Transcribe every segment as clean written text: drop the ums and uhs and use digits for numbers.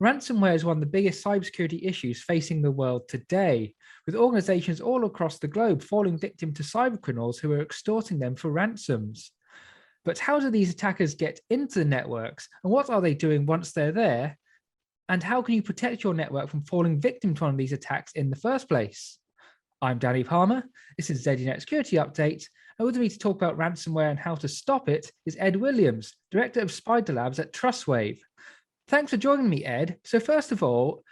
Ransomware is one of the biggest cybersecurity issues facing the world today, with organizations all across the globe falling victim to cybercriminals who are extorting them for ransoms. But how do these attackers get into the networks, and what are they doing once they're there? And how can you protect your network from falling victim to one of these attacks in the first place? I'm Danny Palmer. This is ZDNet Security Update. And with me to talk about ransomware and how to stop it is Ed Williams, Director of SpiderLabs at Trustwave. Thanks for joining me, Ed. So first of all,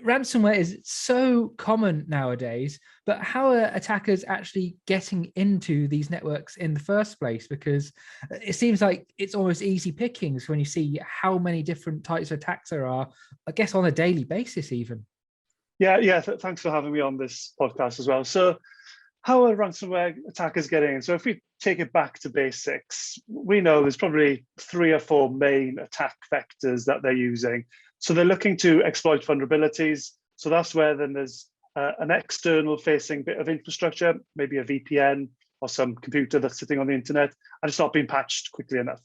ransomware is so common nowadays, but how are attackers actually getting into these networks in the first place? Because it seems like it's almost easy pickings when you see how many different types of attacks there are, I guess on a daily basis even. Yeah. Thanks for having me on this podcast as well. So how are ransomware attackers getting in? So if we take it back to basics, we know there's probably 3 or 4 main attack vectors that they're using. So they're looking to exploit vulnerabilities. So that's where then there's an external facing bit of infrastructure, maybe a VPN or some computer that's sitting on the internet, and it's not being patched quickly enough.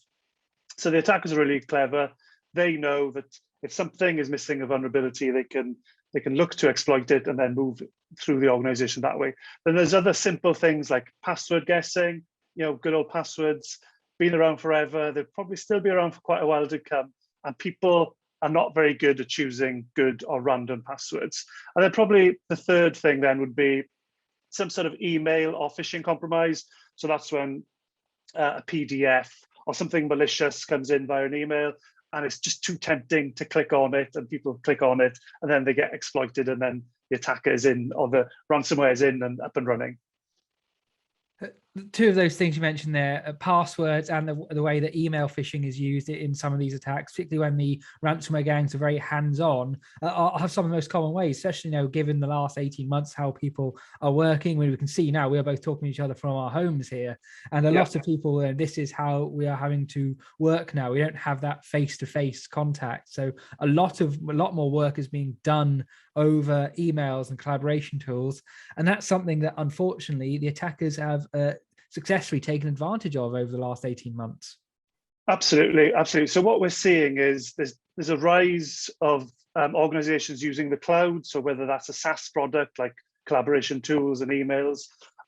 So the attackers are really clever. They know that if something is missing a vulnerability, they can look to exploit it and then move through the organization that way. Then there's other simple things like password guessing, good old passwords, been around forever. They'll probably still be around for quite a while to come. And people are not very good at choosing good or random passwords. And then probably the third thing then would be some sort of email or phishing compromise. So that's when a PDF or something malicious comes in via an email, and it's just too tempting to click on it, and people click on it, and then they get exploited, and then the attacker is in, or the ransomware is in and up and running. Two of those things you mentioned there, passwords and the way that email phishing is used in some of these attacks, particularly when the ransomware gangs are very hands-on, are some of the most common ways, especially, given the last 18 months, how people are working. We can see now we are both talking to each other from our homes here. And a lot of people, this is how we are having to work now. We don't have that face-to-face contact. So a lot more work is being done over emails and collaboration tools. And that's something that, unfortunately, the attackers have successfully taken advantage of over the last 18 months. Absolutely. So what we're seeing is there's a rise of organizations using the cloud. So whether that's a SaaS product like collaboration tools and emails,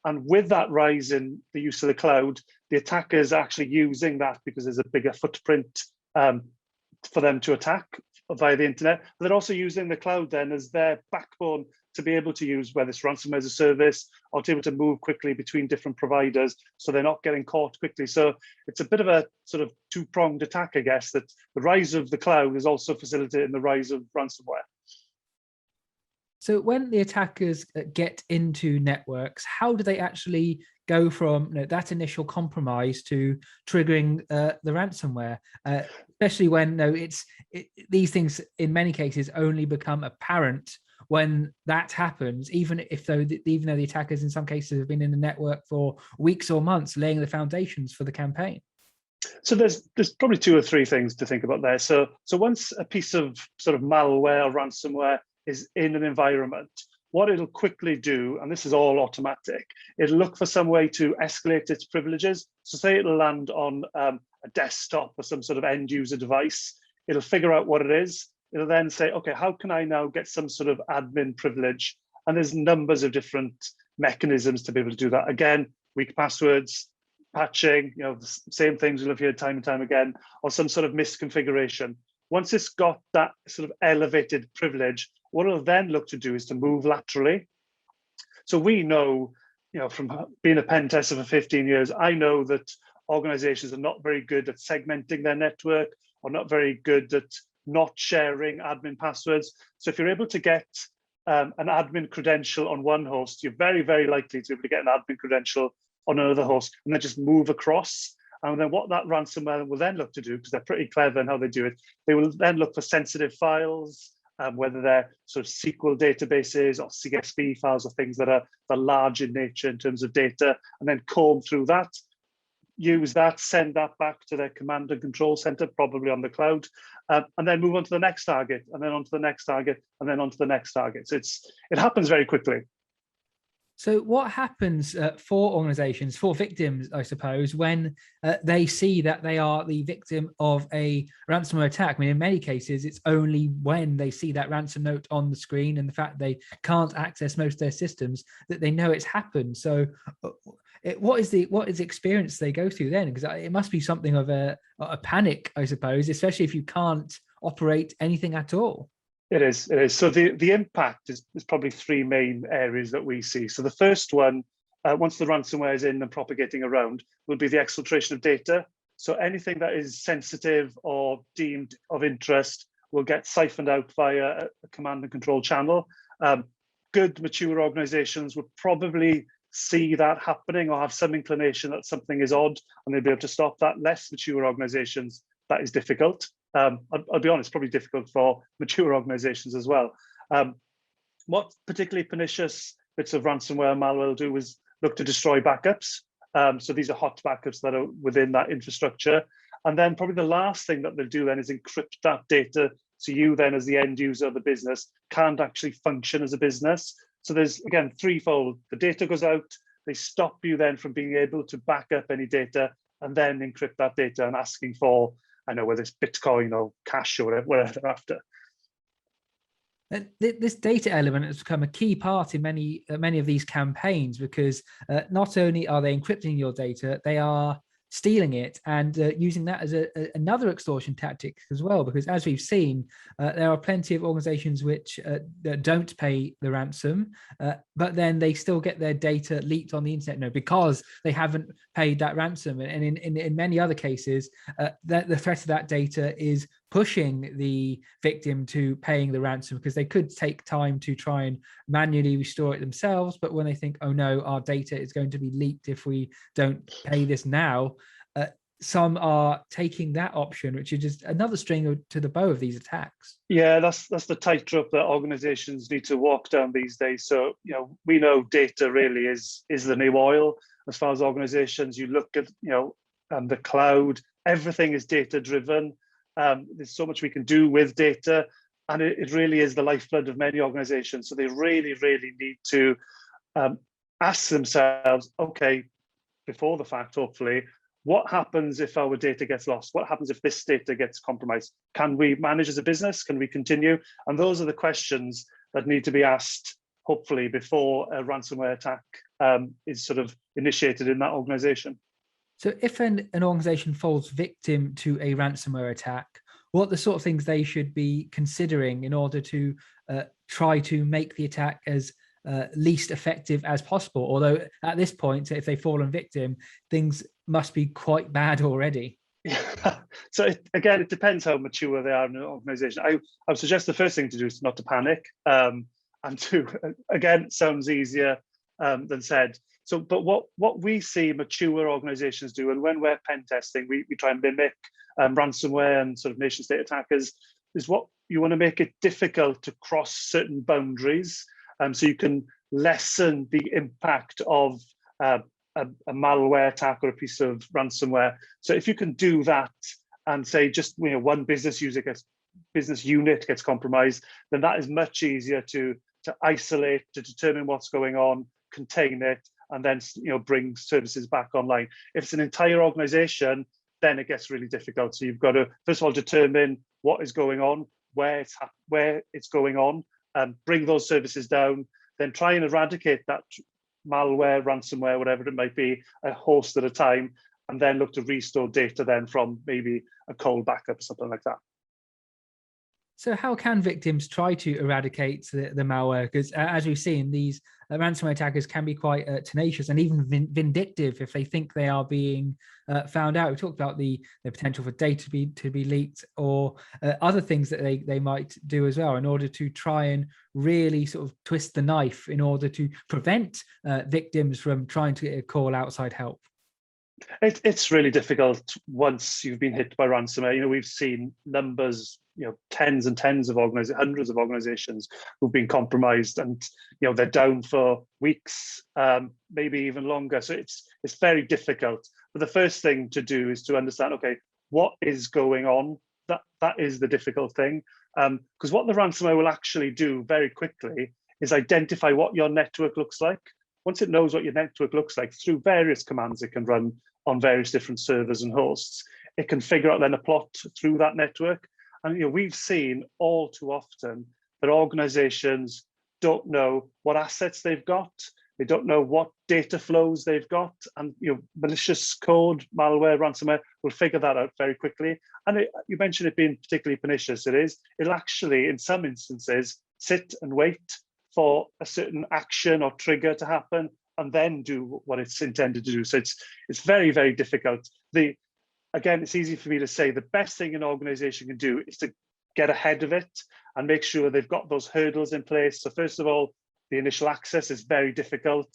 and with that rise in the use of the cloud, the attackers are actually using that because there's a bigger footprint for them to attack via the internet. But they're also using the cloud then as their backbone to be able to use, whether it's ransomware as a service or to be able to move quickly between different providers, so they're not getting caught quickly. So it's a bit of a sort of two-pronged attack, I guess, that the rise of the cloud is also facilitating the rise of ransomware. So when the attackers get into networks, how do they actually go from that initial compromise to triggering the ransomware, especially when these things in many cases only become apparent when that happens, even though the attackers in some cases have been in the network for weeks or months, laying the foundations for the campaign? So there's probably 2 or 3 things to think about there. So once a piece of sort of malware or ransomware is in an environment, what it'll quickly do, and this is all automatic, it'll look for some way to escalate its privileges. So say it'll land on a desktop or some sort of end user device. It'll figure out what it is. It'll then say, okay, how can I now get some sort of admin privilege? And there's numbers of different mechanisms to be able to do that. Again, weak passwords, patching, the same things we'll have heard time and time again, or some sort of misconfiguration. Once it's got that sort of elevated privilege, what it'll then look to do is to move laterally. So we know, from being a pen tester for 15 years, I know that organizations are not very good at segmenting their network, or not very good at not sharing admin passwords. So if you're able to get an admin credential on one host, you're very, very likely to be able to get an admin credential on another host, and then just move across. And then what that ransomware will then look to do, because they're pretty clever in how they do it, they will then look for sensitive files, whether they're sort of SQL databases or CSV files or things that are large in nature in terms of data, and then comb through that, use that, send that back to their command and control center, probably on the cloud, and then move on to the next target, and then on to the next target, and then on to the next target. So it happens very quickly. So what happens for organizations, for victims, I suppose, when they see that they are the victim of a ransomware attack? I mean, in many cases, it's only when they see that ransom note on the screen and the fact they can't access most of their systems that they know it's happened. So what is the experience they go through then? Because it must be something of a panic, I suppose, especially if you can't operate anything at all. It is. It is. So the impact is probably three main areas that we see. So the first one, once the ransomware is in and propagating around, will be the exfiltration of data. So anything that is sensitive or deemed of interest will get siphoned out via a command and control channel. Good mature organizations would probably see that happening or have some inclination that something is odd and they'll be able to stop that. Less mature organizations, that is difficult. I'll be honest, probably difficult for mature organizations as well. What particularly pernicious bits of ransomware and malware will do is look to destroy backups. So these are hot backups that are within that infrastructure. And then probably the last thing that they'll do then is encrypt that data. So you then as the end user of the business can't actually function as a business. So there's, again, threefold. The data goes out, they stop you then from being able to back up any data and then encrypt that data and asking for, I know, whether it's Bitcoin or cash or whatever they're after. This data element has become a key part in many of these campaigns because not only are they encrypting your data, they are stealing it and using that as another extortion tactic as well. Because as we've seen, there are plenty of organizations which don't pay the ransom, but then they still get their data leaked on the internet because they haven't paid that ransom. And in many other cases, the threat of that data is pushing the victim to paying the ransom because they could take time to try and manually restore it themselves. But when they think, oh no, our data is going to be leaked if we don't pay this now, some are taking that option, which is just another string to the bow of these attacks. Yeah, that's the tightrope that organizations need to walk down these days. So, we know data really is the new oil as far as organizations. You look at, the cloud, everything is data driven. There's so much we can do with data, and it really is the lifeblood of many organizations. So they really, really need to ask themselves, okay, before the fact, hopefully, what happens if our data gets lost? What happens if this data gets compromised? Can we manage as a business? Can we continue? And those are the questions that need to be asked, hopefully, before a ransomware attack is sort of initiated in that organization. So if an organization falls victim to a ransomware attack, what are the sort of things they should be considering in order to try to make the attack as least effective as possible? Although at this point, if they've fallen victim, things must be quite bad already. Yeah. So again, it depends how mature they are in an organization. I would suggest the first thing to do is not to panic, and to, again, sounds easier than said. So, but what we see mature organizations do, and when we're pen testing, we try and mimic ransomware and sort of nation state attackers, is what you want to make it difficult to cross certain boundaries, so you can lessen the impact of a malware attack or a piece of ransomware. So if you can do that and say just one business unit gets compromised, then that is much easier to isolate, to determine what's going on, contain it, and then bring services back online. If it's an entire organization, then it gets really difficult. So you've got to first of all determine what is going on, where it's going on, bring those services down, then try and eradicate that malware, ransomware, whatever it might be, a host at a time, and then look to restore data then from maybe a cold backup or something like that. So how can victims try to eradicate the malware? Because as we've seen, these ransomware attackers can be quite tenacious and even vindictive if they think they are being found out. We talked about the potential for data to be leaked, or other things that they might do as well in order to try and really sort of twist the knife in order to prevent victims from trying to call outside help. It's really difficult once you've been hit by ransomware. We've seen numbers, tens and tens of organizations, hundreds of organizations who've been compromised, and they're down for weeks, maybe even longer. So it's very difficult. But the first thing to do is to understand, okay, what is going on? That is the difficult thing, because what the ransomware will actually do very quickly is identify what your network looks like. once it knows what your network looks like through various commands it can run on various different servers and hosts, it can figure out then a plot through that network. And we've seen all too often that organizations don't know what assets they've got. They don't know what data flows they've got, and malicious code, malware, ransomware will figure that out very quickly. And you mentioned it being particularly pernicious. It'll actually, in some instances, sit and wait for a certain action or trigger to happen, and then do what it's intended to do. So it's very, very difficult. Again, it's easy for me to say the best thing an organization can do is to get ahead of it and make sure they've got those hurdles in place. So first of all, the initial access is very difficult.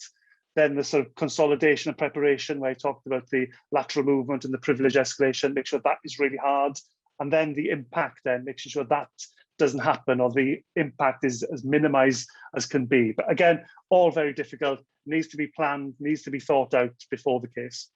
Then the sort of consolidation and preparation, where I talked about the lateral movement and the privilege escalation, make sure that is really hard. And then the impact, then making sure that doesn't happen, or the impact is as minimized as can be. But again, all very difficult, needs to be planned, needs to be thought out before the case.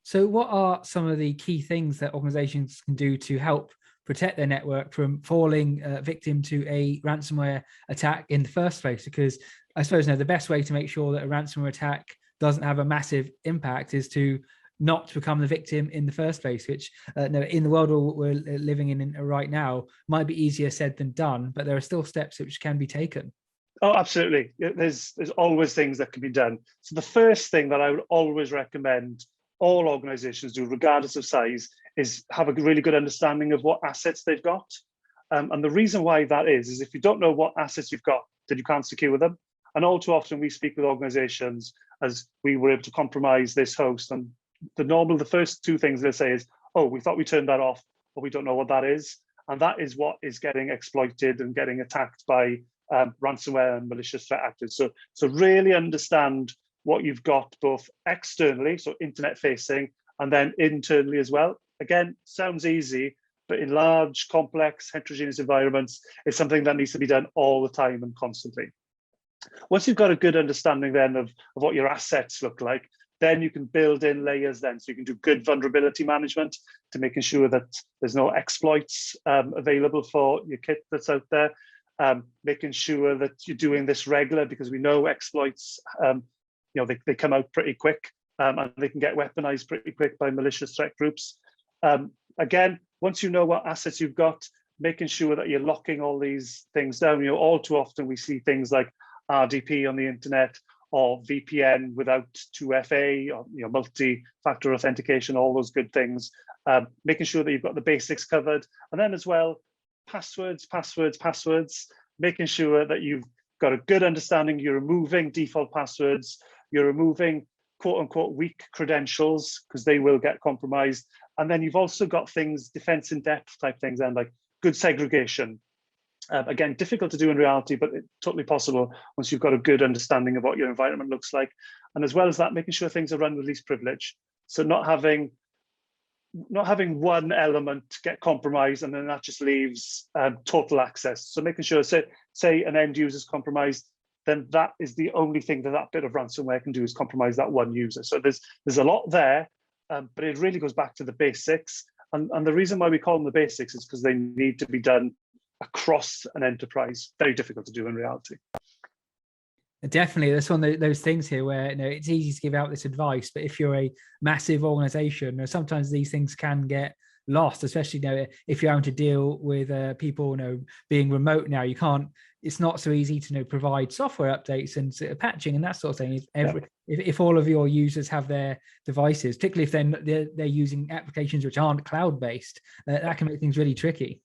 So what are some of the key things that organizations can do to help protect their network from falling victim to a ransomware attack in the first place? Because I suppose the best way to make sure that a ransomware attack doesn't have a massive impact is to not become the victim in the first place, which in the world we're living in right now might be easier said than done, but there are still steps which can be taken. Oh, absolutely. There's always things that can be done. So the first thing that I would always recommend all organizations do, regardless of size, is have a really good understanding of what assets they've got. And the reason why that is if you don't know what assets you've got, then you can't secure them. And all too often we speak with organizations as we were able to compromise this host. And the first two things they say is, oh, we thought we turned that off, but we don't know what that is. And that is what is getting exploited and getting attacked by ransomware and malicious threat actors. So really understand what you've got both externally, so internet facing, and then internally as well. Again, sounds easy, but in large, complex, heterogeneous environments, it's something that needs to be done all the time and constantly. Once you've got a good understanding then of what your assets look like, then you can build in layers then. So you can do good vulnerability management to making sure that there's no exploits available for your kit that's out there, making sure that you're doing this regular, because we know exploits, they come out pretty quick and they can get weaponized pretty quick by malicious threat groups. Again, once you know what assets you've got, making sure that you're locking all these things down. All too often we see things like RDP on the internet, or VPN without 2FA, or multi-factor authentication, all those good things. Making sure that you've got the basics covered, and then as well, passwords, making sure that you've got a good understanding. You're removing default passwords, you're removing quote unquote weak credentials, because they will get compromised. And then you've also got things, defense in depth type things, and like good segregation. Again, difficult to do in reality, but it's totally possible once you've got a good understanding of what your environment looks like. And as well as that, making sure things are run with least privilege. So not having one element get compromised and then that just leaves total access. So making sure, say an end user is compromised, then that is the only thing that bit of ransomware can do, is compromise that one user. So there's a lot there, but it really goes back to the basics. And the reason why we call them the basics is because they need to be done across an enterprise. Very difficult to do in reality. Definitely, that's one of those things here where it's easy to give out this advice, but if you're a massive organization, sometimes these things can get lost, especially if you're having to deal with people being remote now. You can't. It's not so easy to provide software updates and patching and that sort of thing. If all of your users have their devices, particularly if they're using applications which aren't cloud-based, that can make things really tricky.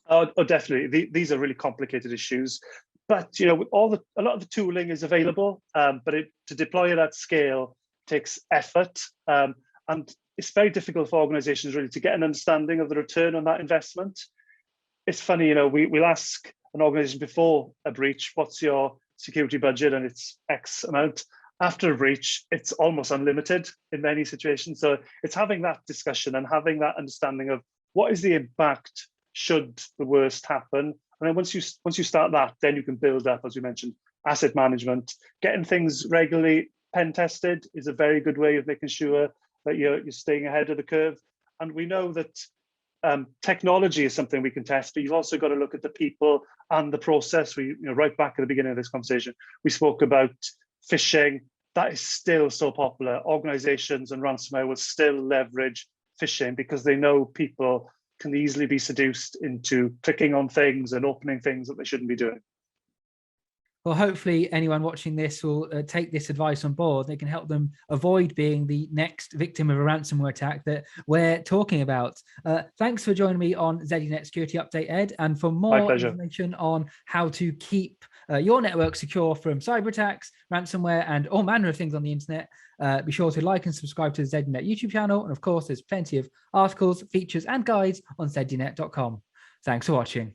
Oh, definitely. These are really complicated issues, but a lot of the tooling is available, but to deploy it at scale takes effort, and it's very difficult for organizations really to get an understanding of the return on that investment. It's funny, we'll ask an organization before a breach, what's your security budget, and it's X amount. After a breach, it's almost unlimited in many situations. So it's having that discussion and having that understanding of what is the impact should the worst happen. And then once you start that, then you can build up, as we mentioned, asset management. Getting things regularly pen tested is a very good way of making sure that you're staying ahead of the curve. And we know that Technology is something we can test, but you've also got to look at the people and the process. We, right back at the beginning of this conversation, we spoke about phishing. That is still so popular. Organizations and ransomware will still leverage phishing because they know people can easily be seduced into clicking on things and opening things that they shouldn't be doing. Well, hopefully anyone watching this will take this advice on board. They can help them avoid being the next victim of a ransomware attack that we're talking about. Thanks for joining me on ZDNet Security Update, Ed. And for more information on how to keep your network secure from cyber attacks, ransomware, and all manner of things on the internet, be sure to like and subscribe to the ZDNet YouTube channel. And of course, there's plenty of articles, features, and guides on zdnet.com. Thanks for watching.